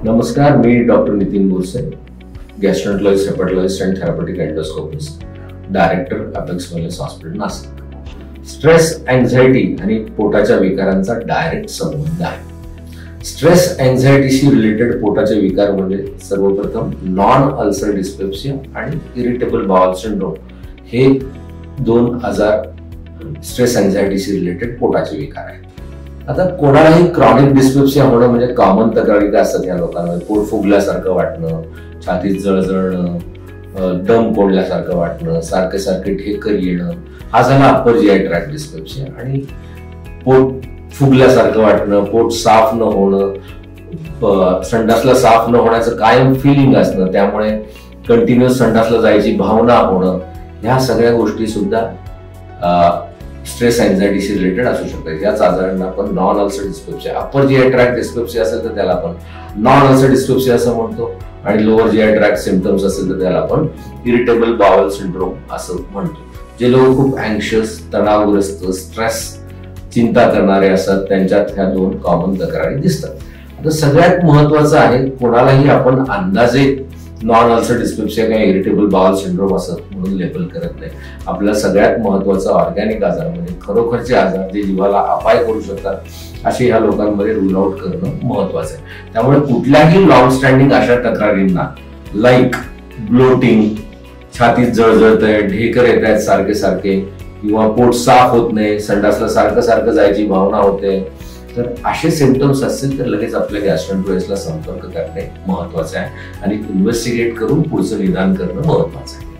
नमस्कार, मी doctor Nitin Borse, gastroenterologist, hepatologist and therapeutic endoscopist, director apex wellness hospital Nashik. Stress, anxiety आणि पोटाच्या विकारांचा डायरेक्ट संबंध आहे. स्ट्रेस अँझायटीशी रिलेटेड पोटाचे विकार म्हणजे सर्वप्रथम नॉन अल्सर डिस्पेप्सिया आणि इरिटेबल बाउल सिंड्रोम हे दोन आजार स्ट्रेस अँझायटीशी रिलेटेड पोटाचे विकार आहेत. आता कोणालाही क्रॉनिक डिस्पेप्सिया होणं म्हणजे कॉमन तक्रारी काय असतात या लोकांमध्ये? पोट फुगल्यासारखं वाटणं, छातीत जळजळणं, दम कोंडल्यासारखं वाटणं, सारखे सारखे ढेकर येणं, हा झाला अप्पर जीआय ट्रॅक्ट डिस्पेप्सिया. आणि पोट फुगल्यासारखं वाटणं, पोट साफ न होणं, संडासला साफ न होण्याचं कायम फिलिंग असणं, त्यामुळे कंटिन्युअस संडासला जायची भावना होणं, ह्या सगळ्या गोष्टी सुद्धा स्ट्रेस अँझायटीशी रिलेटेड असू शकतात. याच आजारांना आपण non ulcer dyspepsia, upper GI tract dyspepsia असेल तर त्याला आपण नॉन अल्सर डिस्पेप्सिया असं म्हणतो, आणि लोअर जीआय ट्रॅक्ट सिम्पटम्स असेल तर त्याला आपण इरिटेबल बाउल सिंड्रोम असं म्हणतो. जे लोक खूप अँक्शियस, तणावग्रस्त, स्ट्रेस, चिंता करणारे असतात त्यांच्यात ह्या दोन कॉमन तक्रारी दिसतात. आता सगळ्यात महत्वाचं आहे, कोणालाही आपण अंदाजे नॉन अल्सर डिस्पेप्सिया किंवा इरिटेबल बाउल सिंड्रोम असं म्हणून लेबल करत नाही. आपला सगळ्यात महत्वाचा ऑर्गॅनिक आजार म्हणजे खरोखरचे आजार जे जीवाला अपाय करू शकतात असे ह्या लोकांमध्ये रूल आउट करणं महत्वाचं आहे. त्यामुळे कुठल्याही लॉंग स्टँडिंग अशा तक्रारींना लाईक ब्लोटिंग, छातीत जळजळतंय, ढेकर येत आहेत सारखे सारखे, किंवा पोट साफ होत नाही, संडासला सारखं सारखं जायची भावना होते, तर असे सिम्पटम्स असतील तर लगेच आपल्या गॅस्ट्रोएंटरोलॉजिस्टला संपर्क करणे महत्वाचे आहे आणि इन्व्हेस्टिगेट करून पुढचं निदान करणं महत्वाचं आहे.